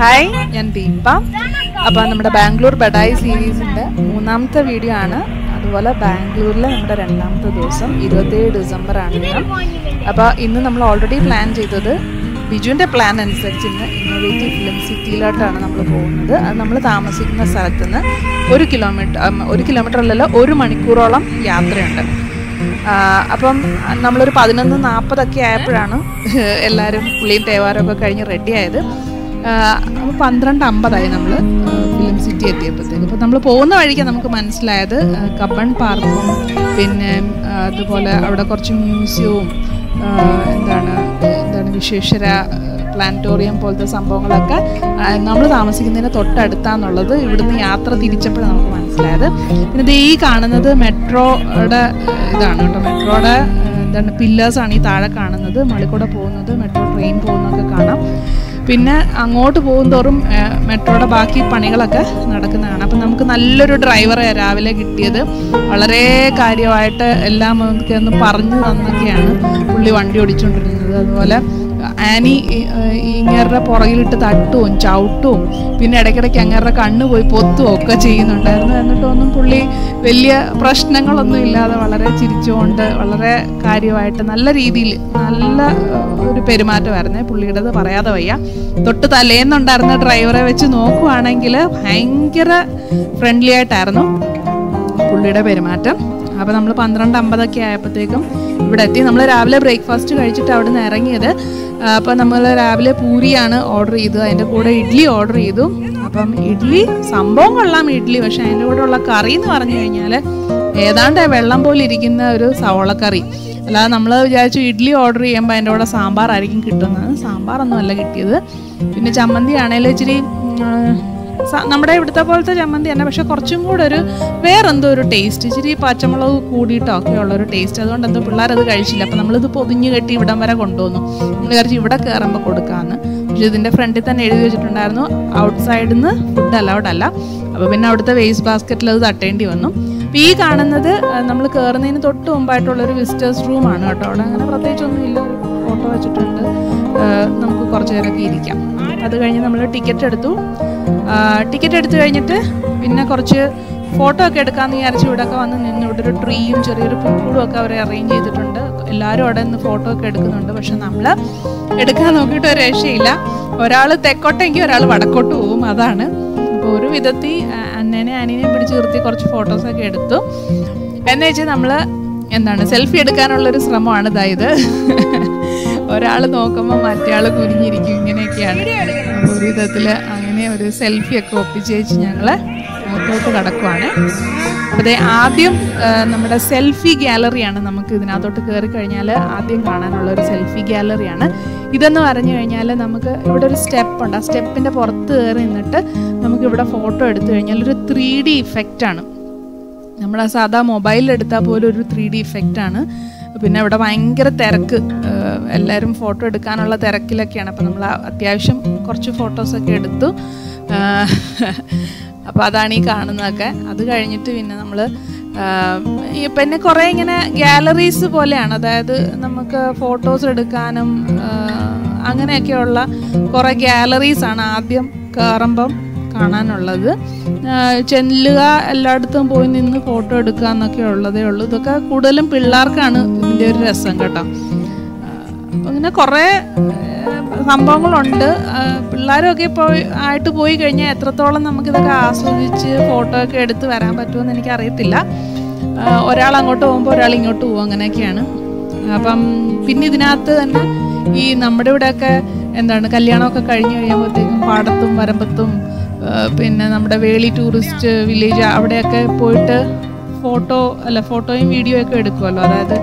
Hi, I'm Deepa. Our Bangalore Badai Series is the third video. Bangalore is the second 27 December. Now, we already planned the plan innovative film city. We are going to 1 kilometer 1 manicure yatra. അപ്പം നമ്മളൊരു 11:40 ഒക്കെ ആയപ്പോഴാണ് എല്ലാവരും പുള്ളിയും തേവാരൊക്കെ കഴിഞ്ഞ് ready ആയത്. അപ്പോൾ 12:50 ആയി നമ്മൾ ഫിലിം സിറ്റി എത്തിയപ്പോഴത്തേക്ക്. അപ്പോൾ നമ്മൾ പോകുന്ന വഴിക്ക് നമുക്ക് മനസ്സിലായത് കബ്ബൺ പാർക്കും പിന്നെ അതുപോലെ അവിടെ കുറച്ച് മ്യൂസിയവും എന്താണ് വിശ്വേശ്വര പ്ലാനറ്റോറിയം പോലത്തെ സംഭവങ്ങളൊക്കെ നമ്മൾ താമസിക്കുന്നതിന് തൊട്ടടുത്താന്നുള്ളത് ഇവിടുന്ന് യാത്ര തിരിച്ചപ്പോൾ നമുക്ക് മനസ്സിലായത്. പിന്നെ ഈ കാണുന്നത് മെട്രോയുടെ ഇതാണ് കേട്ടോ. മെട്രോയുടെ പില്ലേഴ്സാണ് ഈ താഴെ കാണുന്നത്. മുകളിൽ പോകുന്നത് മെട്രോ ട്രെയിൻ പോകുന്നതൊക്കെ കാണാം. പിന്നെ അങ്ങോട്ട് പോകുന്തോറും മെട്രോയുടെ ബാക്കി പണികളൊക്കെ നടക്കുന്നതാണ്. അപ്പം നമുക്ക് നല്ലൊരു ഡ്രൈവറെ രാവിലെ കിട്ടിയത്. വളരെ കാര്യമായിട്ട് എല്ലാം നമുക്ക് ഒന്ന് പറഞ്ഞു തന്നൊക്കെയാണ് പുള്ളി വണ്ടി ഓടിച്ചുകൊണ്ടിരുന്നത്. അതുപോലെ ആനി ഇങ്ങേരുടെ പുറകിലിട്ട് തട്ടുവും ചവിട്ടും പിന്നെ ഇടയ്ക്കിടയ്ക്ക് അങ്ങേരുടെ കണ്ണ് പോയി പൊത്തും ഒക്കെ ചെയ്യുന്നുണ്ടായിരുന്നു. എന്നിട്ടൊന്നും പുള്ളി വലിയ പ്രശ്നങ്ങളൊന്നും ഇല്ലാതെ വളരെ ചിരിച്ചുകൊണ്ട് വളരെ കാര്യമായിട്ട് നല്ല രീതിയിൽ നല്ല ഒരു പെരുമാറ്റമായിരുന്നേ പുള്ളിയുടേത്, പറയാതെ വയ്യ. തൊട്ട് തലേന്നുണ്ടായിരുന്ന ഡ്രൈവറെ വെച്ച് നോക്കുവാണെങ്കിൽ ഭയങ്കര ഫ്രണ്ട്ലി ആയിട്ടായിരുന്നു പുള്ളിയുടെ പെരുമാറ്റം. അപ്പോൾ നമ്മൾ 12:50 ആയപ്പോഴത്തേക്കും ഇവിടെ എത്തി. നമ്മൾ രാവിലെ ബ്രേക്ക്ഫാസ്റ്റ് കഴിച്ചിട്ട് അവിടെ നിന്ന് ഇറങ്ങിയത്. അപ്പോൾ നമ്മൾ രാവിലെ പൂരിയാണ് ഓർഡർ ചെയ്തത്. അതിൻ്റെ കൂടെ ഇഡ്ഡലി ഓർഡർ ചെയ്തു. അപ്പം ഇഡ്ഡലി സംഭവം കൊള്ളാം ഇഡ്ഡലി. പക്ഷേ അതിൻ്റെ കൂടെ ഉള്ള കറി എന്ന് പറഞ്ഞു കഴിഞ്ഞാൽ ഏതാണ്ട് വെള്ളം പോലെ ഇരിക്കുന്ന ഒരു സവോളക്കറി. അല്ലാതെ നമ്മൾ വിചാരിച്ചു ഇഡ്ഡലി ഓർഡർ ചെയ്യുമ്പോൾ അതിൻ്റെ കൂടെ സാമ്പാറായിരിക്കും കിട്ടുന്നത്. സാമ്പാറൊന്നും അല്ല കിട്ടിയത്. പിന്നെ ചമ്മന്തി ആണെങ്കിലും ഇച്ചിരി നമ്മുടെ ഇവിടുത്തെ പോലത്തെ ചമ്മന്തി തന്നെ, പക്ഷെ കുറച്ചും കൂടെ ഒരു വേറെന്തോ ഒരു ടേസ്റ്റ്, ഇച്ചിരി പച്ചമുളക് കൂടിയിട്ടൊക്കെ ഉള്ളൊരു ടേസ്റ്റ്. അതുകൊണ്ട് എന്തോ പിള്ളേരത് കഴിച്ചില്ല. അപ്പം നമ്മളിത് പൊതിഞ്ഞ് കെട്ടി ഇവിടം വരെ കൊണ്ടുവന്നു. നമ്മൾ വിചാരിച്ചു ഇവിടെ കയറുമ്പോൾ കൊടുക്കാമെന്ന്. പക്ഷെ ഇതിൻ്റെ ഫ്രണ്ടിൽ തന്നെ എഴുതി വെച്ചിട്ടുണ്ടായിരുന്നു ഔട്ട് സൈഡിൽ നിന്ന് ഫുഡ് അലൗഡ് അല്ല. അപ്പോൾ പിന്നെ അവിടുത്തെ വേസ്റ്റ് ബാസ്ക്കറ്റിൽ അത് തട്ടേണ്ടി വന്നു. അപ്പോൾ ഈ കാണുന്നത് നമ്മൾ കയറുന്നതിന് തൊട്ട് മുമ്പായിട്ടുള്ളൊരു വിസിറ്റേഴ്സ് റൂമാണ് കേട്ടോ. അവിടെ അങ്ങനെ പ്രത്യേകിച്ചൊന്നുമില്ല. ഒരു ഫോട്ടോ വെച്ചിട്ടുണ്ട്, നമുക്ക് കുറച്ച് നേരമൊക്കെ ഇരിക്കാം. അത് കഴിഞ്ഞ് നമ്മൾ ടിക്കറ്റ് എടുത്തു. ടിക്കറ്റ് എടുത്തു കഴിഞ്ഞിട്ട് പിന്നെ കുറച്ച് ഫോട്ടോ ഒക്കെ എടുക്കാമെന്ന് വിചാരിച്ചു ഇവിടെയൊക്കെ വന്ന് നിന്ന്. ഇവിടെ ഒരു ട്രീയും ചെറിയൊരു പൂക്കൂടും ഒക്കെ അവർ അറേഞ്ച് ചെയ്തിട്ടുണ്ട്. എല്ലാവരും അവിടെ നിന്ന് ഫോട്ടോ ഒക്കെ എടുക്കുന്നുണ്ട്. പക്ഷെ നമ്മൾ എടുക്കാൻ നോക്കിയിട്ട് ഒരു രക്ഷയില്ല. ഒരാൾ തെക്കോട്ടെങ്കിൽ ഒരാൾ വടക്കോട്ട് പോകും, അതാണ്. അപ്പോൾ ഒരു വിധത്തിൽ അനിനെയും പിടിച്ച് നിർത്തി കുറച്ച് ഫോട്ടോസൊക്കെ എടുത്തു. എന്ന് വെച്ചാൽ നമ്മൾ സെൽഫി എടുക്കാനുള്ളൊരു ശ്രമമാണ് ഇതായത്. ഒരാൾ നോക്കുമ്പോൾ മറ്റേ കുനിഞ്ഞിരിക്കും. ഇങ്ങനെയൊക്കെയാണ് ഒരു വിധത്തിൽ. അങ്ങനെ ഒരു സെൽഫിയൊക്കെ ഒപ്പിച്ച് വെച്ച് ഞങ്ങൾ അകത്തോട്ട് കിടക്കുവാണ്. അതെ, ആദ്യം നമ്മുടെ സെൽഫി ഗ്യാലറിയാണ്. നമുക്ക് ഇതിനകത്തോട്ട് കയറി കഴിഞ്ഞാൽ ആദ്യം കാണാനുള്ള ഒരു സെൽഫി ഗ്യാലറിയാണ് ഇതെന്ന് പറഞ്ഞു കഴിഞ്ഞാൽ. നമുക്ക് ഇവിടെ ഒരു സ്റ്റെപ്പുണ്ട്. ആ സ്റ്റെപ്പിൻ്റെ പുറത്ത് കയറി നിന്നിട്ട് നമുക്കിവിടെ ഫോട്ടോ എടുത്തു കഴിഞ്ഞാൽ ഒരു 3D ഇഫക്റ്റാണ്. നമ്മുടെ സാധാ മൊബൈലിലെടുത്താൽ പോലും ഒരു 3D ഇഫക്റ്റാണ്. പിന്നെ ഇവിടെ ഭയങ്കര തിരക്ക്, എല്ലാവരും ഫോട്ടോ എടുക്കാനുള്ള തിരക്കിലൊക്കെയാണ്. അപ്പോൾ നമ്മൾ അത്യാവശ്യം കുറച്ച് ഫോട്ടോസൊക്കെ എടുത്തു. അപ്പോൾ അതാണ് ഈ കാണുന്നതൊക്കെ. അത് കഴിഞ്ഞിട്ട് പിന്നെ നമ്മൾ പിന്നെ കുറേ ഇങ്ങനെ ഗാലറീസ് പോലെയാണ്. അതായത് നമുക്ക് ഫോട്ടോസ് എടുക്കാനും അങ്ങനെയൊക്കെയുള്ള കുറേ ഗാലറീസാണ് ആദ്യം കയറുമ്പം കാണാനുള്ളത്. ചെല്ലുക, എല്ലായിടത്തും പോയി നിന്ന് ഫോട്ടോ എടുക്കുക എന്നൊക്കെ ഉള്ളതേ ഉള്ളൂ. ഇതൊക്കെ കൂടുതലും പിള്ളേർക്കാണ് ഇതിൻ്റെ ഒരു രസം കേട്ടോ. അങ്ങനെ കുറേ സംഭവങ്ങളുണ്ട്. പിള്ളേരൊക്കെ പോയി കഴിഞ്ഞാൽ എത്രത്തോളം നമുക്കിതൊക്കെ ആസ്വദിച്ച് ഫോട്ടോ ഒക്കെ എടുത്ത് വരാൻ പറ്റുമെന്ന് എനിക്കറിയത്തില്ല. ഒരാൾ അങ്ങോട്ട് പോകുമ്പോൾ ഒരാൾ ഇങ്ങോട്ട് പോകും, അങ്ങനെയൊക്കെയാണ്. അപ്പം പിന്നെ ഇതിനകത്ത് തന്നെ ഈ നമ്മുടെ ഇവിടെയൊക്കെ കല്യാണമൊക്കെ കഴിഞ്ഞ് കഴിയുമ്പോഴത്തേക്കും പാടത്തും വരമ്പത്തും പിന്നെ നമ്മുടെ വേളി ടൂറിസ്റ്റ് വില്ലേജ് അവിടെയൊക്കെ പോയിട്ട് ഫോട്ടോയും വീഡിയോ ഒക്കെ എടുക്കുമല്ലോ. അതായത്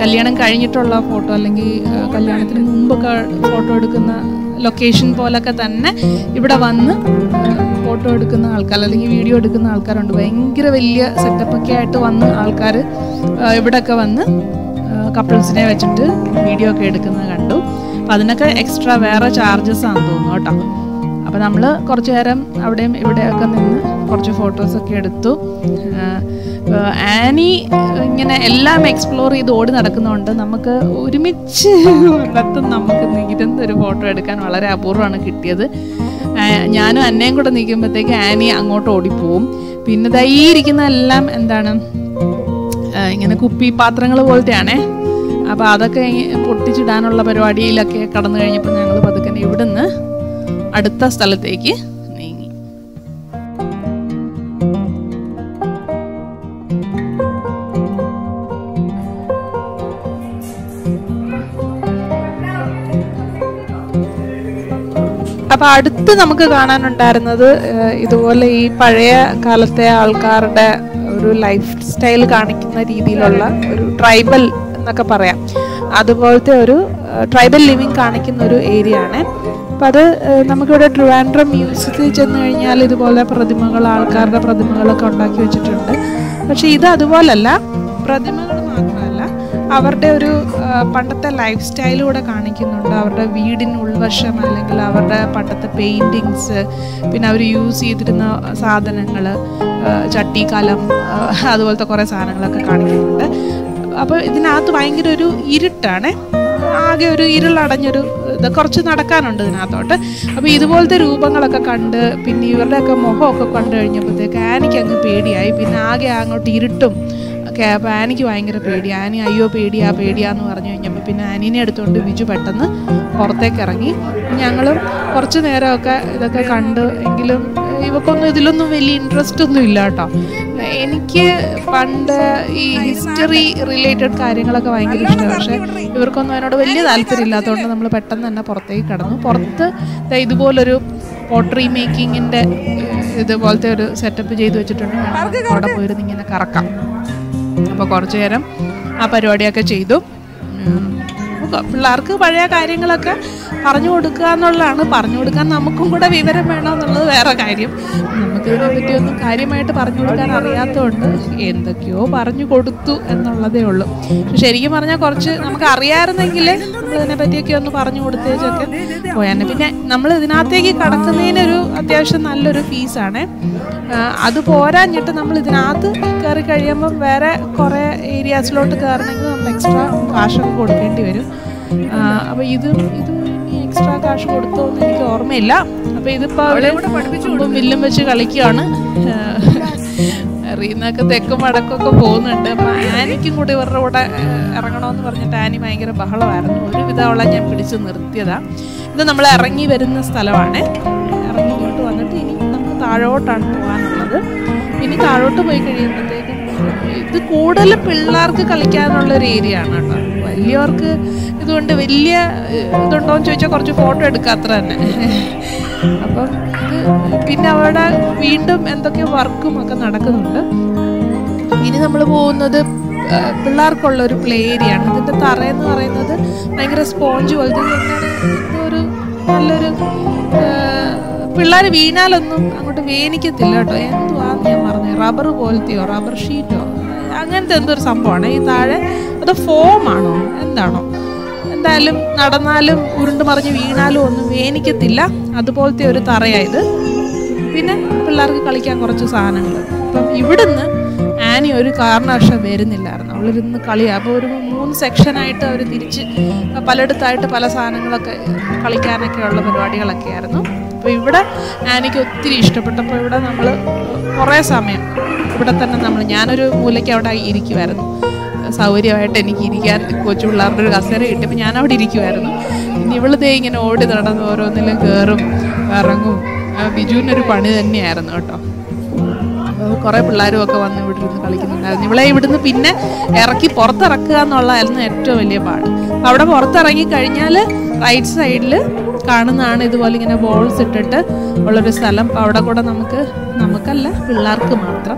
കല്യാണം കഴിഞ്ഞിട്ടുള്ള ഫോട്ടോ അല്ലെങ്കിൽ കല്യാണത്തിന് മുമ്പൊക്കെ ഫോട്ടോ എടുക്കുന്ന ലൊക്കേഷൻ പോലൊക്കെ തന്നെ ഇവിടെ വന്ന് ഫോട്ടോ എടുക്കുന്ന ആൾക്കാർ അല്ലെങ്കിൽ വീഡിയോ എടുക്കുന്ന ആൾക്കാരുണ്ട്. ഭയങ്കര വലിയ സെറ്റപ്പൊക്കെ ആയിട്ട് വന്ന് ആൾക്കാർ ഇവിടെയൊക്കെ വന്ന് കപ്പിൾസിനെ വെച്ചിട്ട് വീഡിയോ ഒക്കെ എടുക്കുന്നത് കണ്ടു. അപ്പം അതിനൊക്കെ എക്സ്ട്രാ വേറെ ചാർജസ് ആണെന്ന് തോന്നുന്നു കേട്ടോ. അപ്പം അപ്പോൾ നമ്മൾ കുറച്ച് നേരം അവിടെയും ഇവിടെയൊക്കെ നിന്ന് കുറച്ച് ഫോട്ടോസൊക്കെ എടുത്തു. ആനി ഇങ്ങനെ എല്ലാം എക്സ്പ്ലോർ ചെയ്ത് ഓടി നടക്കുന്നതുകൊണ്ട് നമുക്ക് ഒരുമിച്ച് ഒരിടത്തും നമുക്ക് ഇരുന്നൊരു ഫോട്ടോ എടുക്കാൻ വളരെ അപൂർവമാണ് കിട്ടിയത്. ഞാനും അന്നയും കൂടെ നിൽക്കുമ്പോഴത്തേക്ക് ആനി അങ്ങോട്ട് ഓടിപ്പോവും. പിന്നെ ഇരിക്കുന്ന എല്ലാം എന്താണ് ഇങ്ങനെ കുപ്പി പാത്രങ്ങൾ പോലത്തെയാണേ. അപ്പോൾ അതൊക്കെ പൊട്ടിച്ചിടാനുള്ള പരിപാടിയിലൊക്കെ കടന്നു കഴിഞ്ഞപ്പോൾ ഞങ്ങൾ പതുക്കെ ഇവിടുന്ന് അടുത്ത സ്ഥലത്തേക്ക് നീങ്ങി. അപ്പോൾ അടുത്ത് നമുക്ക് കാണാനുണ്ടായിരുന്നത് ഇതുപോലെ ഈ പഴയ കാലത്തെ ആൾക്കാരുടെ ഒരു ലൈഫ് സ്റ്റൈൽ കാണിക്കുന്ന രീതിയിലുള്ള ഒരു ട്രൈബൽ എന്നൊക്കെ പറയാം, അതുപോലത്തെ ഒരു ട്രൈബൽ ലിവിങ് കാണിക്കുന്ന ഒരു ഏരിയ ആണ്. അപ്പം അത് നമുക്കിവിടെ ട്രിവാൻഡ്രം മ്യൂസിയത്തിൽ ചെന്ന് കഴിഞ്ഞാൽ ഇതുപോലെ പ്രതിമകൾ, ആൾക്കാരുടെ പ്രതിമകളൊക്കെ ഉണ്ടാക്കി വെച്ചിട്ടുണ്ട്. പക്ഷെ ഇത് അതുപോലല്ല, പ്രതിമകൾ മാത്രമല്ല, അവരുടെ ഒരു പണ്ടത്തെ ലൈഫ് സ്റ്റൈലൂടെ കാണിക്കുന്നുണ്ട്. അവരുടെ വീടിന് ഉൾവശം അല്ലെങ്കിൽ അവരുടെ പണ്ടത്തെ പെയിൻറ്റിങ്സ്, പിന്നെ അവർ യൂസ് ചെയ്തിരുന്ന സാധനങ്ങൾ, ചട്ടി, കലം, അതുപോലത്തെ കുറേ സാധനങ്ങളൊക്കെ കാണിക്കുന്നുണ്ട്. അപ്പോൾ ഇതിനകത്ത് ഭയങ്കര ഒരു ഇരുട്ടാണ്, ആകെ ഒരു ഇരുളടഞ്ഞൊരു ഇത്, കുറച്ച് നടക്കാനുണ്ട് ഇതിനകത്തോട്ട്. അപ്പോൾ ഇതുപോലത്തെ രൂപങ്ങളൊക്കെ കണ്ട് പിന്നെ ഇവരുടെയൊക്കെ മുഖമൊക്കെ കണ്ടു കഴിഞ്ഞപ്പോഴത്തേക്ക് ആനിക്ക് അങ്ങ് പേടിയായി. പിന്നെ ആകെ അങ്ങോട്ട് ഇരുട്ടും ഒക്കെ. അപ്പോൾ ആനിക്ക് ഭയങ്കര പേടി. ആനി അയ്യോ പേടിയാന്ന് പറഞ്ഞു കഴിഞ്ഞപ്പോൾ പിന്നെ ആനീനെ എടുത്തുകൊണ്ട് ബിജു പെട്ടെന്ന് പുറത്തേക്ക് ഇറങ്ങി. ഞങ്ങളും കുറച്ച് നേരമൊക്കെ ഇതൊക്കെ കണ്ട്. എങ്കിലും ഇവക്കൊന്നും ഇതിലൊന്നും വലിയ ഇൻട്രസ്റ്റ് ഒന്നും ഇല്ല കേട്ടോ. എനിക്ക് പണ്ട് ഈ ഹിസ്റ്ററി റിലേറ്റഡ് കാര്യങ്ങളൊക്കെ ഭയങ്കര ഇഷ്ടമാണ്. പക്ഷേ ഇവർക്കൊന്നും അതിനോട് വലിയ താല്പര്യം ഇല്ലാത്തതുകൊണ്ട് നമ്മൾ പെട്ടെന്ന് തന്നെ പുറത്തേക്ക് കടന്നു. പുറത്ത് ഇതുപോലൊരു പോട്ടറി മേക്കിങ്ങിൻ്റെ ഇതുപോലത്തെ ഒരു സെറ്റപ്പ് ചെയ്ത് വെച്ചിട്ടുണ്ട്. അവിടെ പോയിരുന്ന് ഇങ്ങനെ കറക്കാം. അപ്പോൾ കുറച്ച് നേരം ആ പരിപാടിയൊക്കെ ചെയ്തു. പിള്ളേർക്ക് പഴയ കാര്യങ്ങളൊക്കെ പറഞ്ഞു കൊടുക്കുക എന്നുള്ളതാണ്. പറഞ്ഞു കൊടുക്കാൻ നമുക്കും കൂടെ വിവരം വേണമെന്നുള്ളത് വേറെ കാര്യം. നമുക്കിതിനെ പറ്റിയൊന്നും കാര്യമായിട്ട് പറഞ്ഞു കൊടുക്കാൻ അറിയാത്തതുകൊണ്ട് എന്തൊക്കെയോ പറഞ്ഞു കൊടുത്തു എന്നുള്ളതേ ഉള്ളൂ. ശരിക്കും പറഞ്ഞാൽ കുറച്ച് നമുക്ക് അറിയാമായിരുന്നെങ്കിൽ നമ്മളിതിനെ പറ്റിയൊക്കെ ഒന്ന് പറഞ്ഞു കൊടുത്തേച്ചൊക്കെ പോയാൽ. പിന്നെ നമ്മൾ ഇതിനകത്തേക്ക് കടക്കുന്നതിനൊരു അത്യാവശ്യം നല്ലൊരു ഫീസാണ്. അത് പോരാഞ്ഞിട്ട് നമ്മൾ ഇതിനകത്ത് കയറി കഴിയുമ്പം വേറെ കുറേ ഏരിയാസിലോട്ട് കയറണമെങ്കിൽ നമ്മൾ എക്സ്ട്രാ കാശൊക്കെ കൊടുക്കേണ്ടി വരും. അപ്പോൾ ഇത് എക്സ്ട്രാ കാശ് കൊടുത്തോന്ന് എനിക്ക് ഓർമ്മയില്ല. അപ്പോൾ ഇതിപ്പോൾ അവിടെ വില്ലും വെച്ച് കളിക്കുകയാണ്. റീന്നൊക്കെ തെക്കും വടക്കൊക്കെ പോകുന്നുണ്ട്. അപ്പോൾ ആനിക്കും കൂടി ഇവരുടെ കൂടെ ഇറങ്ങണമെന്ന് പറഞ്ഞിട്ട് ആനി ഭയങ്കര ബഹളമായിരുന്നു. ഒരുവിധം അവളെ ഞാൻ പിടിച്ച് നിർത്തിയതാണ്. ഇത് നമ്മൾ ഇറങ്ങി വരുന്ന സ്ഥലമാണ്. ഇറങ്ങിയിട്ട് വന്നിട്ട് ഇനി നമുക്ക് താഴോട്ടാണ് പോകാനുള്ളത്. ഇനി താഴോട്ട് പോയി കഴിയുമ്പോഴത്തേക്കും ഇത് കൂടുതലും പിള്ളേർക്ക് കളിക്കാനുള്ളൊരു ഏരിയ ആണ് കേട്ടോ. വലിയവർക്ക് ഇതുകൊണ്ട് വലിയ ഇതുണ്ടോയെന്ന് ചോദിച്ചാൽ കുറച്ച് ഫോട്ടോ എടുക്കാത്ര തന്നെ. അപ്പം ഇത് പിന്നെ അവിടെ വീണ്ടും എന്തൊക്കെയോ വർക്കും ഒക്കെ നടക്കുന്നുണ്ട്. ഇനി നമ്മൾ പോകുന്നത് പിള്ളേർക്കുള്ളൊരു പ്ലേ ഏരിയ ആണ്. ഇതിൻ്റെ തറയെന്ന് പറയുന്നത് ഭയങ്കര സ്പോഞ്ച് പോലത്തെ ഒരു നല്ലൊരു പിള്ളേർ വീണാലൊന്നും അങ്ങോട്ട് വേനിക്കത്തില്ല കേട്ടോ. എന്തുവാന്ന് ഞാൻ പറഞ്ഞു, റബ്ബർ പോലത്തെയോ റബ്ബർ ഷീറ്റോ അങ്ങനത്തെ എന്തൊരു സംഭവമാണ് ഈ താഴെ. അത് ഫോമാണോ എന്താണോ, എന്തായാലും നടന്നാലും ഉരുണ്ട് മറിഞ്ഞ് വീണാലും ഒന്നും വേനിക്കത്തില്ല. അതുപോലത്തെ ഒരു തറയായത്. പിന്നെ പിള്ളേർക്ക് കളിക്കാൻ കുറച്ച് സാധനങ്ങൾ. അപ്പം ഇവിടുന്ന് ആനി ഒരു കാരണവശാലും വരുന്നില്ലായിരുന്നു. അവളിരുന്ന് കളിയാണ്. അപ്പോൾ ഒരു 3 സെക്ഷനായിട്ട് അവർ തിരിച്ച് പലയിടത്തായിട്ട് പല സാധനങ്ങളൊക്കെ കളിക്കാനൊക്കെ ഉള്ള പരിപാടികളൊക്കെ ആയിരുന്നു. അപ്പോൾ ഇവിടെ ആനിക്ക് ഒത്തിരി ഇഷ്ടപ്പെട്ടപ്പോൾ ഇവിടെ നമ്മൾ കുറേ സമയം ഇവിടെ തന്നെ ഞാനൊരു മൂലയ്ക്ക് അവിടെ ഇരിക്കുമായിരുന്നു. സൗകര്യമായിട്ട് എനിക്ക് ഇരിക്കാൻ കൊച്ചു പിള്ളേരുടെ ഒരു കസേര കിട്ടിയപ്പോൾ ഞാൻ അവിടെ ഇരിക്കുമായിരുന്നു. പിന്നെ ഇവളിതേ ഇങ്ങനെ ഓടി നടന്ന് ഓരോന്നിലും കയറും ഇറങ്ങും. ബിജുവിനൊരു പണി തന്നെയായിരുന്നു കേട്ടോ. കുറേ പിള്ളേരും ഒക്കെ വന്ന് ഇവിടെ ഇരുന്ന് കളിക്കുന്നുണ്ടായിരുന്നു. ഇവളെ ഇവിടുന്ന് പിന്നെ ഇറക്കി പുറത്തിറക്കുക എന്നുള്ളതായിരുന്നു ഏറ്റവും വലിയ പാട്. അപ്പോൾ അവിടെ പുറത്തിറങ്ങി കഴിഞ്ഞാൽ റൈറ്റ് സൈഡിൽ കാണുന്നതാണ് ഇതുപോലെ ഇങ്ങനെ ബോൾസ് ഇട്ടിട്ട് ഉള്ളൊരു സ്ഥലം. അപ്പോൾ അവിടെ കൂടെ നമുക്കല്ല പിള്ളേർക്ക് മാത്രം,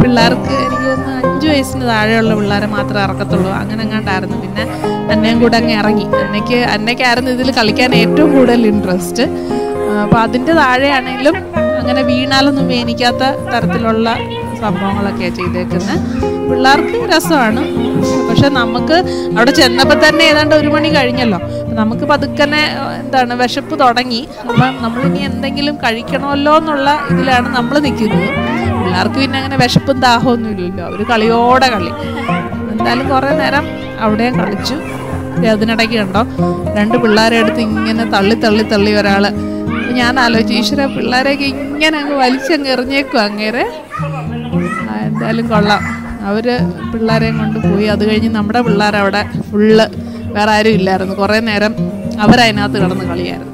പിള്ളേർക്ക് എനിക്ക് തോന്നുന്നു 5 വയസ്സിന് താഴെയുള്ള പിള്ളേരെ മാത്രമേ ഇറക്കത്തുള്ളൂ. അങ്ങനെ എങ്ങാണ്ടായിരുന്നു. പിന്നെ അന്നയും കൂടെ അങ്ങ് ഇറങ്ങി. അന്നയ്ക്കായിരുന്നു ഇതിൽ കളിക്കാൻ ഏറ്റവും കൂടുതൽ ഇൻട്രസ്റ്റ്. അപ്പോൾ അതിൻ്റെ താഴെയാണെങ്കിലും അങ്ങനെ വീണാലൊന്നും വേനിക്കാത്ത തരത്തിലുള്ള സംഭവങ്ങളൊക്കെയാണ് ചെയ്തേക്കുന്നത്. പിള്ളേർക്ക് രസമാണ്. പക്ഷെ നമുക്ക് അവിടെ ചെന്നപ്പോൾ തന്നെ ഏതാണ്ട് 1 മണി കഴിഞ്ഞല്ലോ. നമുക്ക് പതുക്കനെ എന്താണ് വിശപ്പ് തുടങ്ങി. അപ്പം നമ്മളിനി എന്തെങ്കിലും കഴിക്കണമല്ലോ എന്നുള്ള ഇതിലാണ് നമ്മൾ നിൽക്കുന്നത്. പിള്ളേർക്ക് പിന്നെ അങ്ങനെ വിശപ്പും ദാഹമൊന്നും ഇല്ലല്ലോ, അവർ കളിയോടെ കളി. എന്തായാലും കുറേ നേരം അവിടെയും കളിച്ചു. അതിനിടയ്ക്ക് കണ്ടോ 2 പിള്ളേരെ അടുത്ത് ഇങ്ങനെ തള്ളി തള്ളി തള്ളി ഒരാൾ. ഞാൻ ആലോചിച്ചു, ഈശ്വര പിള്ളേരെയൊക്കെ ഇങ്ങനെ അങ്ങ് വലിച്ചങ്ങ് എറിഞ്ഞേക്കും അങ്ങേരെ. എന്തായാലും കൊള്ളാം, അവർ പിള്ളേരെയും കൊണ്ട് പോയി. അത് കഴിഞ്ഞ് നമ്മുടെ പിള്ളേരവിടെ ഫുള്ള് വേറെ ആരും ഇല്ലായിരുന്നു. കുറേ നേരം അവരതിനകത്ത് കിടന്ന് കളിയായിരുന്നു.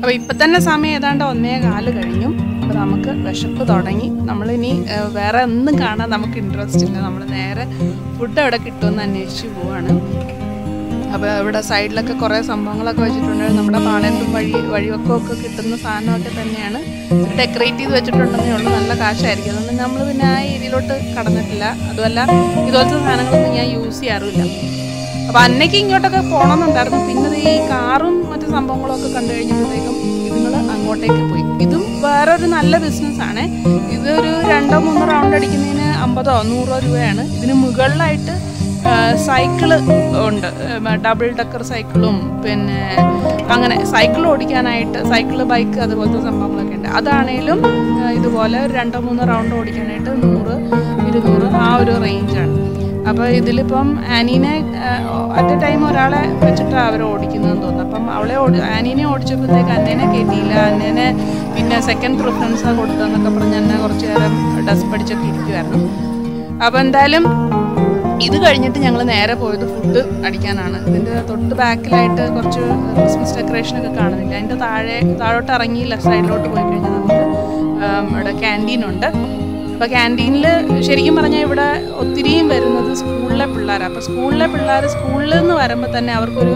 അപ്പോൾ ഇപ്പം തന്നെ സമയം ഏതാണ്ട് 1:15 കഴിഞ്ഞു. അപ്പോൾ നമുക്ക് വിശപ്പ് തുടങ്ങി. നമ്മളിനി വേറെ ഒന്നും കാണാൻ നമുക്ക് ഇൻട്രസ്റ്റ് ഇല്ല. നമ്മൾ നേരെ ഫുഡ് എവിടെ കിട്ടുമെന്ന് അന്വേഷിച്ച് പോവാണ്. അപ്പോൾ ഇവിടെ സൈഡിലൊക്കെ കുറേ സംഭവങ്ങളൊക്കെ വെച്ചിട്ടുണ്ട്. നമ്മുടെ പാളയത്തും വഴിവക്കമൊക്കെ കിട്ടുന്ന സാധനമൊക്കെ തന്നെയാണ്. ഡെക്കറേറ്റ് ചെയ്ത് വെച്ചിട്ടുണ്ടെന്നേ ഉള്ളൂ. നല്ല കാശായിരിക്കും. അതുകൊണ്ട് നമ്മൾ പിന്നെ ആ ഏരിയയിലോട്ട് കടന്നിട്ടില്ല. അതുമല്ല ഇതുപോലത്തെ സാധനങ്ങളൊന്നും ഞാൻ യൂസ് ചെയ്യാറില്ല. അപ്പോൾ അന്നയ്ക്ക് ഇങ്ങോട്ടൊക്കെ പോകണമെന്നുണ്ടായിരുന്നു. പിന്നെ ഈ കാറും മറ്റു സംഭവങ്ങളൊക്കെ കണ്ടു കഴിഞ്ഞപ്പോഴത്തേക്കും ഇതുങ്ങൾ അങ്ങോട്ടേക്ക് പോയി. ഇതും വേറൊരു നല്ല ബിസിനസ്സാണ്. ഇതൊരു 2-3 റൗണ്ട് അടിക്കുന്നതിന് 50-100 രൂപയാണ്. ഇതിന് മുകളിലായിട്ട് സൈക്കിള് ഉണ്ട്, ഡബിൾ ഡക്കർ സൈക്കിളും പിന്നെ അങ്ങനെ സൈക്കിൾ ഓടിക്കാനായിട്ട് സൈക്കിള്, ബൈക്ക് അതുപോലത്തെ സംഭവങ്ങളൊക്കെ ഉണ്ട്. അതാണേലും ഇതുപോലെ 2-3 റൗണ്ട് ഓടിക്കാനായിട്ട് 100-200 ആ ഒരു റേഞ്ചാണ്. അപ്പോൾ ഇതിലിപ്പം ആനീനെ അറ്റ് എ ടൈം ഒരാളെ വെച്ചിട്ടാണ് അവർ ഓടിക്കുന്നതെന്ന് തോന്നുന്നു. അപ്പം ആനീനെ ഓടിച്ചപ്പോഴത്തേക്ക് അന്നേനെ കയറ്റിയില്ല. അന്നേനെ പിന്നെ സെക്കൻഡ് പ്രിഫറൻസാണ് കൊടുത്തതെന്നൊക്കെ പറഞ്ഞ് എന്നെ കുറച്ച് നേരം ഡസ്റ്റ് പഠിച്ചൊക്കെ ഇരിക്കുമായിരുന്നു. അപ്പോൾ എന്തായാലും ഇത് കഴിഞ്ഞിട്ട് ഞങ്ങൾ നേരെ പോയത് ഫുഡ് അടിക്കാനാണ്. ഇതിൻ്റെ തൊട്ട് ബാക്കിലായിട്ട് കുറച്ച് ക്രിസ്മസ് ഡെക്കറേഷനൊക്കെ കാണുന്നില്ല. അതിൻ്റെ താഴോട്ട് ഇറങ്ങി ലെഫ്റ്റ് സൈഡിലോട്ട് പോയി കഴിഞ്ഞാൽ നമുക്ക് ഇവിടെ ക്യാൻറ്റീനുണ്ട്. അപ്പോൾ ക്യാൻറ്റീനിൽ ശരിക്കും പറഞ്ഞാൽ ഇവിടെ ഒത്തിരിയും വരുന്നത് സ്കൂളിലെ പിള്ളേരാണ്. അപ്പോൾ സ്കൂളിലെ പിള്ളേർ സ്കൂളിൽ നിന്ന് വരുമ്പോൾ തന്നെ അവർക്കൊരു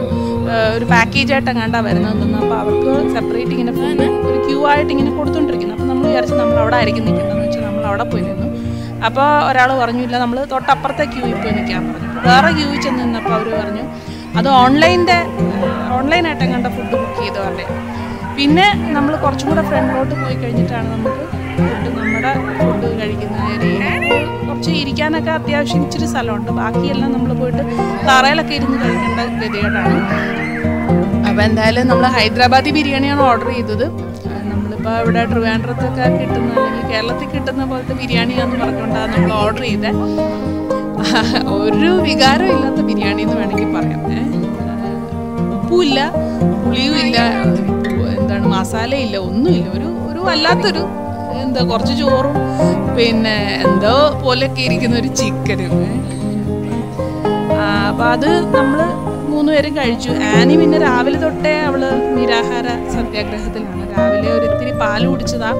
പാക്കേജായിട്ട് എങ്ങാണ്ടാണ് വരുന്നതെന്ന് തോന്നുന്നു. അപ്പോൾ അവർക്ക് സെപ്പറേറ്റ് ഇങ്ങനെ ഫുഡ് ഒരു ക്യൂ ആയിട്ട് ഇങ്ങനെ കൊടുത്തുകൊണ്ടിരിക്കുന്നു. അപ്പോൾ നമ്മൾ വിചാരിച്ച് നമ്മൾ അവിടെ ആയിരിക്കും നിൽക്കുന്നതെന്ന് വെച്ചാൽ നമ്മൾ അവിടെ പോയി നിന്നു. അപ്പോൾ ഒരാൾ പറഞ്ഞില്ല, നമ്മൾ തൊട്ടപ്പുറത്തെ ക്യൂവിൽ പോയി നിൽക്കാൻ പറഞ്ഞു. വേറെ ക്യൂവിൽ ചെന്ന് നിന്നപ്പോൾ അവർ പറഞ്ഞു അത് ഓൺലൈനായിട്ട് എങ്ങാണ്ട് ഫുഡ് ബുക്ക് ചെയ്തവരുടെ. പിന്നെ നമ്മൾ കുറച്ചും കൂടെ ഫ്രണ്ടിലോട്ട് പോയി കഴിഞ്ഞിട്ടാണ് നമുക്ക് നമ്മുടെ ഫുഡ് കഴിക്കുന്ന ഏരിയ. കുറച്ച് ഇരിക്കാനൊക്കെ അത്യാവശ്യം ഇച്ചിരി സ്ഥലമുണ്ട്. ബാക്കിയെല്ലാം നമ്മൾ പോയിട്ട് തറയിലൊക്കെ ഇരുന്ന് കഴിക്കേണ്ട ഗതികേടാണ്. അപ്പോൾ എന്തായാലും നമ്മൾ ഹൈദരാബാദി ബിരിയാണിയാണ് ഓർഡർ ചെയ്തത്. നമ്മളിപ്പോൾ ഇവിടെ ട്രിവാൻഡ്രത്തൊക്കെ കിട്ടുന്ന അല്ലെങ്കിൽ കേരളത്തിൽ കിട്ടുന്ന പോലത്തെ ബിരിയാണിയാണെന്ന് പറഞ്ഞുകൊണ്ടാണ് നമ്മൾ ഓർഡർ ചെയ്തത്. ഒരു വികാരം ഇല്ലാത്ത ബിരിയാണി എന്ന് വേണമെങ്കിൽ പറയാം. ഉപ്പുമില്ല, പുളിയും ഇല്ല, എന്താണ് മസാലയില്ല, ഒന്നുമില്ല. ഒരു വല്ലാത്തൊരു എന്താ കുറച്ച് ചോറും പിന്നെ എന്തോ പോലെയൊക്കെ ഇരിക്കുന്ന ഒരു ചിക്കനും. അപ്പം അത് നമ്മൾ 3 പേരും കഴിച്ചു. ആനി പിന്നെ രാവിലെ തൊട്ടേ അവള് നിരാഹാര സത്യാഗ്രഹത്തിലാണ്. രാവിലെ ഒരിത്തിരി പാല് കുടിച്ചതാ.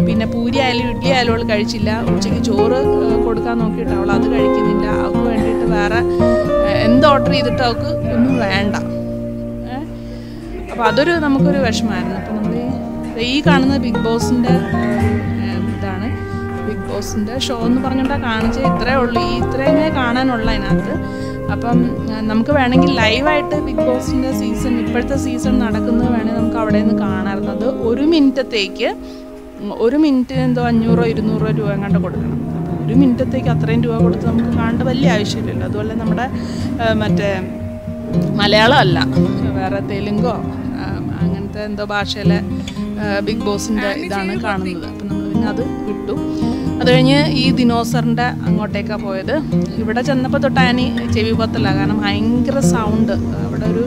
പിന്നെ പൂരി ആയാലും ഇഡ്ഡലി ആയാലും അവൾ കഴിച്ചില്ല. ഉച്ചയ്ക്ക് ചോറ് കൊടുക്കാൻ നോക്കിയിട്ട് അവൾ അത് കഴിക്കുന്നില്ല. അവൾക്ക് വേണ്ടിയിട്ട് വേറെ എന്ത് ഓർഡർ ചെയ്തിട്ട് അവൾക്ക് ഒന്നും വേണ്ട. അപ്പോൾ അതൊരു നമുക്കൊരു വിഷമമായിരുന്നു. അപ്പോൾ നമ്മൾ ഈ കാണുന്ന ബിഗ് ബോസിൻ്റെ ഇതാണ്. ബിഗ് ബോസിൻ്റെ ഷോ എന്ന് പറഞ്ഞുകൊണ്ടാണ് കാണിച്ചത്. ഇത്രയേ ഉള്ളൂ, ഇത്രയുമേ കാണാനുള്ള അതിനകത്ത്. അപ്പം നമുക്ക് വേണമെങ്കിൽ ലൈവായിട്ട് ബിഗ് ബോസിൻ്റെ സീസൺ, ഇപ്പോഴത്തെ സീസൺ നടക്കുന്നത് വേണമെങ്കിൽ നമുക്ക് അവിടെ നിന്ന് കാണാറുള്ളത്. 1 മിനിറ്റത്തേക്ക് 1 മിനിറ്റിന് എന്തോ 500-200 രൂപ കണ്ട് കൊടുക്കണം. അപ്പോൾ 1 മിനിറ്റത്തേക്ക് അത്രയും രൂപ കൊടുത്ത് നമുക്ക് കാണേണ്ട വലിയ ആവശ്യമില്ലല്ലോ. അതുപോലെ നമ്മുടെ മറ്റേ മലയാളം അല്ല, വേറെ തെലുങ്കോ അങ്ങനത്തെ എന്തോ ഭാഷയിലെ ബിഗ് ബോസിൻ്റെ ഇതാണ് കാണുന്നത്. അപ്പം നമ്മൾ പിന്നെ അത് വിട്ടു. അത് കഴിഞ്ഞ് ഈ ദിനോസറിൻ്റെ അങ്ങോട്ടേക്കാണ് പോയത്. ഇവിടെ ചെന്നപ്പോൾ തൊട്ടാനി ചെവി പൊത്തല്ല, കാരണം ഭയങ്കര സൗണ്ട്. അവിടെ ഒരു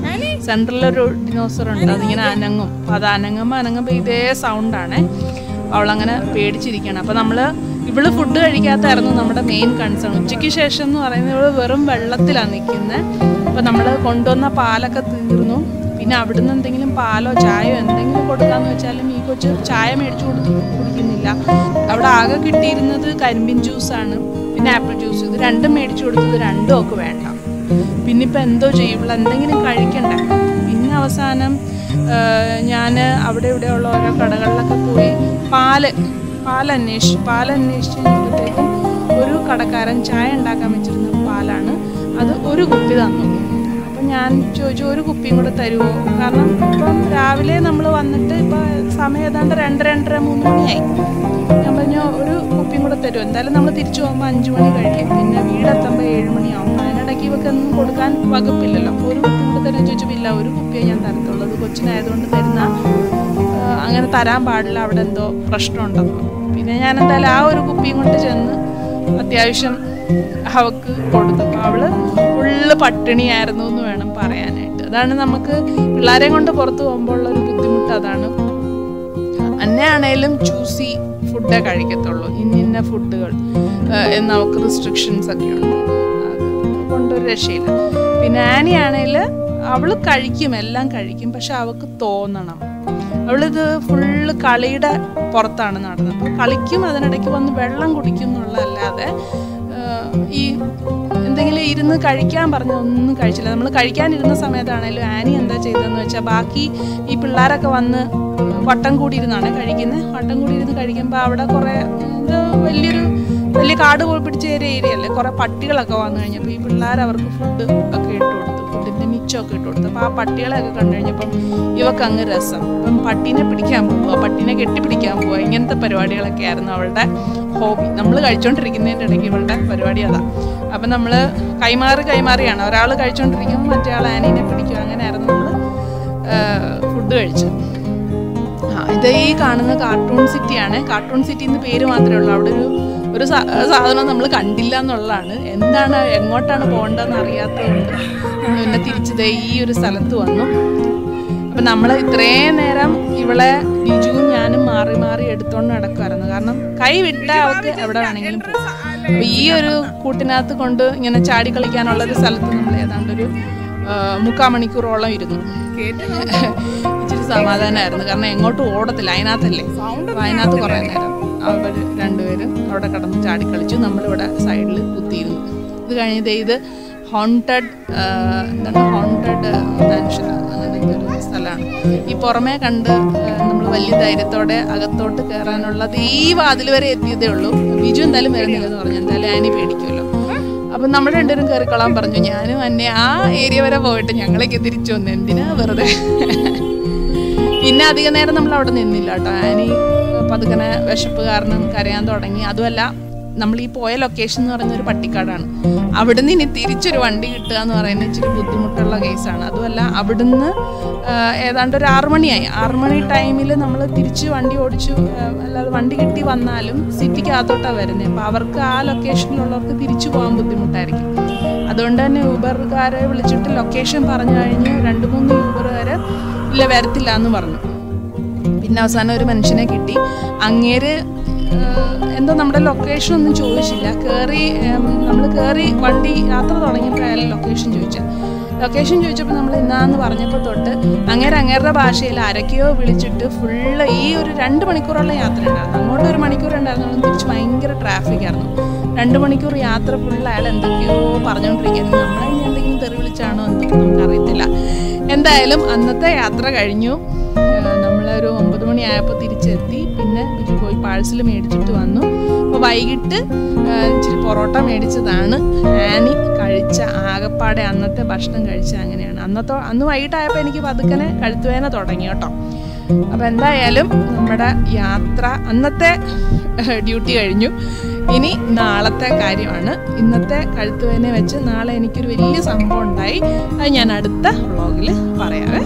സെൻട്രലൊരു ഡിനോസറുണ്ട്, അതിങ്ങനെ അനങ്ങും. അപ്പോൾ അത് അനങ്ങുമ്പോൾ ഇതേ സൗണ്ടാണ്. അവളങ്ങനെ പേടിച്ചിരിക്കുകയാണ്. അപ്പോൾ ഇവള് ഫുഡ് കഴിക്കാത്തായിരുന്നു നമ്മുടെ മെയിൻ കൺസേൺ. ഉച്ചയ്ക്ക് ശേഷം എന്ന് പറയുന്നത് ഇവള് വെറും വെള്ളത്തിലാണ് നിൽക്കുന്നത്. അപ്പോൾ നമ്മൾ കൊണ്ടുവന്ന പാലൊക്കെ തീർന്നു. പിന്നെ അവിടുന്ന് എന്തെങ്കിലും പാലോ ചായയോ എന്തെങ്കിലും കൊടുക്കാമെന്ന് വെച്ചാലും ഈ കൊച്ച് ചായ മേടിച്ചു കുടിക്കുന്നില്ല. അവിടെ ആകെ കിട്ടിയിരുന്നത് കരിമ്പിൻ ജ്യൂസാണ്, പിന്നെ ആപ്പിൾ ജ്യൂസ്. ഇത് രണ്ടും മേടിച്ചു കൊടുത്തത് രണ്ടും ഒക്കെ വേണ്ട. പിന്നെ ഇപ്പം എന്തോ ചെയ്യും, ഇവിടെ എന്തെങ്കിലും കഴിക്കണ്ടേ. പിന്നെ അവസാനം ഞാൻ അവിടെ ഇവിടെയുള്ള ഓരോ കടകളിലൊക്കെ പോയി പാലന്വേഷിച്ച് കഴിഞ്ഞപ്പോഴത്തേക്കും ഒരു കടക്കാരൻ ചായ ഉണ്ടാക്കാൻ വെച്ചിരുന്ന പാലാണ്. അത് ഒരു കുപ്പി തന്നു. അപ്പം ഞാൻ ചോദിച്ചു ഒരു കുപ്പിയും കൂടെ തരുമോ, കാരണം ഇപ്പം രാവിലെ നമ്മൾ വന്നിട്ട് ഇപ്പം സമയം ഏതാണ്ട് 2:30 3 മണിയായി. ഞാൻ പറഞ്ഞു ഒരു കുപ്പിയും കൂടെ തരുമോ, എന്തായാലും നമ്മൾ തിരിച്ചു പോകുമ്പോൾ 5 മണി കഴിയും, പിന്നെ വീടെത്തുമ്പോൾ 7 മണിയാവും, അതിനിടയ്ക്ക് ഇവർക്ക് ഒന്നും കൊടുക്കാൻ വകുപ്പില്ലല്ലോ, അപ്പോൾ ഒരു കുപ്പിയും കൂടെ തരുമെന്ന് ചോദിച്ചപ്പോൾ ഇല്ല ഒരു കുപ്പിയെ ഞാൻ തരത്തുള്ളൂ, അത് കൊച്ചിനായതുകൊണ്ട് തരുന്ന അങ്ങനെ തരാൻ പാടില്ല, അവിടെ എന്തോ പ്രശ്നമുണ്ടെന്ന്. പിന്നെ ഞാൻ എന്തായാലും ആ ഒരു കുപ്പിയും കൊണ്ട് ചെന്ന് അത്യാവശ്യം അവൾക്ക് കൊടുത്തപ്പോൾ അവള് ഫുള്ള് പട്ടിണിയായിരുന്നു എന്ന് വേണം പറയാനായിട്ട്. അതാണ് നമുക്ക് പിള്ളേരെ കൊണ്ട് പുറത്ത് പോകുമ്പോൾ ഉള്ളൊരു ബുദ്ധിമുട്ട്. അതാണ് അന്നയാണേലും ചൂസി ഫുഡേ കഴിക്കത്തുള്ളൂ, ഇന്ന ഫുഡുകൾ എന്ന് അവൾക്ക് റിസ്ട്രിക്ഷൻസ് ഒക്കെ ഉണ്ട്, കൊണ്ടൊരു രക്ഷയില്ല. പിന്നെ ആനി ആണെങ്കിൽ അവൾ കഴിക്കും, എല്ലാം കഴിക്കും, പക്ഷെ അവൾക്ക് തോന്നണം. അവളിത് ഫുള്ള് കളിയുടെ പുറത്താണ് നടന്നത്, അപ്പോൾ കളിക്കും, അതിനിടയ്ക്ക് വന്ന് വെള്ളം കുടിക്കും എന്നുള്ളതല്ലാതെ ഈ എന്തെങ്കിലും ഇരുന്ന് കഴിക്കാൻ പറഞ്ഞ ഒന്നും കഴിച്ചില്ല. നമ്മൾ കഴിക്കാനിരുന്ന സമയത്താണേലും ആനി എന്താ ചെയ്തതെന്ന് വെച്ചാൽ ബാക്കി ഈ പിള്ളേരൊക്കെ വന്ന് വട്ടം കൂടിയിരുന്നാണ് കഴിക്കുന്നത്. വട്ടം കൂടിയിരുന്ന് കഴിക്കുമ്പോൾ അവിടെ കുറേ വലിയ കാട് പോയി പിടിച്ച ഒരു ഏരിയ അല്ലേ, കുറേ പട്ടികളൊക്കെ വന്നു കഴിഞ്ഞപ്പോൾ ഈ പിള്ളേർ അവർക്ക് ഫുഡ് ഒക്കെ ഇട്ട് കൊടുത്തു, ഫുഡിൻ്റെ മിച്ചമൊക്കെ ഇട്ട് കൊടുത്തു. അപ്പോൾ ആ പട്ടികളെയൊക്കെ കണ്ടു കഴിഞ്ഞപ്പം ഇവക്ക് അങ്ങ് രസം. അപ്പം പട്ടീനെ പിടിക്കാൻ പോവുക, പട്ടീനെ കെട്ടിപ്പിടിക്കാൻ പോവുക, ഇങ്ങനത്തെ പരിപാടികളൊക്കെ ആയിരുന്നു അവളുടെ ഹോബി. നമ്മൾ കഴിച്ചുകൊണ്ടിരിക്കുന്നതിൻ്റെ ഇടയ്ക്ക് ഇവളുടെ പരിപാടി അതാണ്. അപ്പം നമ്മൾ കൈമാറിയാണ്, ഒരാൾ കഴിച്ചുകൊണ്ടിരിക്കുമ്പോൾ മറ്റേ ആൾ ആനീനെ പിടിക്കുക, അങ്ങനെയായിരുന്നു നമ്മൾ ഫുഡ് കഴിച്ചത്. ഇത് ഈ കാണുന്ന കാർട്ടൂൺ സിറ്റിയാണ്. കാർട്ടൂൺ സിറ്റി എന്ന് പേര് മാത്രമേ ഉള്ളൂ, അവിടെ ഒരു സാധനം നമ്മൾ കണ്ടില്ല എന്നുള്ളതാണ്. എന്താണ് എങ്ങോട്ടാണ് പോകേണ്ടതെന്ന് അറിയാത്തതുകൊണ്ട് നമ്മൾ പിന്നെ തിരിച്ചത് ഈ ഒരു സ്ഥലത്ത് വന്നു. അപ്പം നമ്മൾ ഇത്രയും നേരം ഇവളെ ബിജുവും ഞാനും മാറി മാറി എടുത്തുകൊണ്ട് നടക്കുമായിരുന്നു, കാരണം കൈ വിട്ട അവൾക്ക് എവിടെ വേണമെങ്കിലും പോകും. അപ്പോൾ ഈ ഒരു കൂട്ടിനകത്ത് കൊണ്ട് ഇങ്ങനെ ചാടി കളിക്കാനുള്ളൊരു സ്ഥലത്ത് നമ്മൾ ഏതാണ്ടൊരു 3/4 മണിക്കൂറോളം ഇരുന്നു. ഇച്ചിരി സമാധാനമായിരുന്നു, കാരണം എങ്ങോട്ടും ഓടത്തില്ല, അതിനകത്തല്ലേ. അപ്പോൾ അതിനകത്ത് കുറേ നേരം അവർ രണ്ടുപേരും അവിടെ കിടന്ന് ചാടിക്കളിച്ചു, നമ്മളിവിടെ സൈഡിൽ കുത്തിയിരുന്നു. ഇത് കഴിഞ്ഞത് ഇത് ഹോണ്ടഡ് മാൻഷൻ അങ്ങനത്തെ ഒരു സ്ഥലമാണ്. ഈ പുറമേ കണ്ട് നമ്മൾ വലിയ ധൈര്യത്തോടെ അകത്തോട്ട് കയറാനുള്ളത് ഈ വാതിൽ വരെ എത്തിയതേ ഉള്ളൂ. ബിജു എന്തായാലും വരുന്നില്ലെന്ന് പറഞ്ഞു, എന്തായാലും ആനി പേടിക്കുമല്ലോ. അപ്പം നമ്മൾ രണ്ടുപേരും കയറിക്കൊള്ളാൻ പറഞ്ഞു. ഞാനും അന്നെ ആ ഏരിയ വരെ പോയിട്ട് ഞങ്ങളൊക്കെ തിരിച്ചു വന്നു, എന്തിനാ വെറുതെ. പിന്നെ അധിക നേരം നമ്മൾ അവിടെ നിന്നില്ല കേട്ടോ. ആനി പതുക്കനെ വിശപ്പ് കാരണം കരയാൻ തുടങ്ങി. അതുമല്ല നമ്മൾ ഈ പോയ ലൊക്കേഷൻ എന്ന് പറയുന്ന ഒരു പട്ടിക്കാടാണ്, അവിടുന്ന് ഇനി തിരിച്ചൊരു വണ്ടി കിട്ടുക എന്ന് പറയുന്നത് ഇച്ചിരി ബുദ്ധിമുട്ടുള്ള കേസാണ്. അതുമല്ല അവിടുന്ന് ഏതാണ്ട് ഒരു 6 മണിയായി. 6 മണി ടൈമിൽ നമ്മൾ തിരിച്ച് വണ്ടി ഓടിച്ചു, അല്ലാതെ വണ്ടി കിട്ടി വന്നാലും സിറ്റിക്കകത്തോട്ടാണ് വരുന്നത്. അപ്പോൾ അവർക്ക് ആ ലൊക്കേഷനിലുള്ളവർക്ക് തിരിച്ചു പോകാൻ ബുദ്ധിമുട്ടായിരിക്കും. അതുകൊണ്ട് തന്നെ യൂബറുകാരെ വിളിച്ചിട്ട് ലൊക്കേഷൻ പറഞ്ഞു കഴിഞ്ഞ് 2-3 യൂബറുകാർ ഇല്ല വരത്തില്ല എന്ന് പറഞ്ഞു. പിന്നെ അവസാനം ഒരു മനുഷ്യനെ കിട്ടി. അങ്ങേര് എന്തോ നമ്മുടെ ലൊക്കേഷൻ ഒന്നും ചോദിച്ചില്ല, നമ്മൾ കയറി വണ്ടി യാത്ര തുടങ്ങിയപ്പോൾ അയാൾ ലൊക്കേഷൻ ചോദിച്ചപ്പോൾ നമ്മൾ ഇന്നാന്ന് പറഞ്ഞപ്പോൾ തൊട്ട് അങ്ങേരുടെ ഭാഷയിൽ ആരൊക്കെയോ വിളിച്ചിട്ട് ഫുള്ള് ഈ ഒരു 2 മണിക്കൂറുള്ള യാത്ര ഉണ്ടായിരുന്നു. അങ്ങോട്ട് 1 മണിക്കൂർ ഉണ്ടായിരുന്നു, തിരിച്ച് ഭയങ്കര ട്രാഫിക്കായിരുന്നു. 2 മണിക്കൂർ യാത്ര ഫുള്ള് അയാൾ എന്തൊക്കെയോ പറഞ്ഞുകൊണ്ടിരിക്കുന്നത്. നമ്മളെ എന്തെങ്കിലും തെറി വിളിച്ചാണോ എന്തൊക്കെ നമുക്കറിയത്തില്ല. എന്തായാലും അന്നത്തെ യാത്ര കഴിഞ്ഞു. നമ്മളൊരു 9 മണിയായപ്പോൾ തിരിച്ചെത്തി. പിന്നെ ബിജു പോയി പാഴ്സൽ മേടിച്ചിട്ട് വന്നു. അപ്പോൾ വൈകിട്ട് ഇച്ചിരി പൊറോട്ട മേടിച്ചതാണ് ആനി കഴിച്ച ആകപ്പാടെ അന്നത്തെ ഭക്ഷണം കഴിച്ച. അങ്ങനെയാണ് അന്ന് വൈകിട്ടായപ്പോൾ എനിക്ക് പതുക്കനെ കഴുത്തുവേദന തുടങ്ങി കേട്ടോ. അപ്പോൾ എന്തായാലും നമ്മുടെ യാത്ര അന്നത്തെ ഡ്യൂട്ടി കഴിഞ്ഞു. ഇനി നാളത്തെ കാര്യമാണ്. ഇന്നത്തെ കഴുത്തുവേദന വെച്ച് നാളെ എനിക്കൊരു വലിയ സംഭവം ഉണ്ടായി, അത് ഞാൻ അടുത്ത വ്ളോഗിൽ പറയാവേ.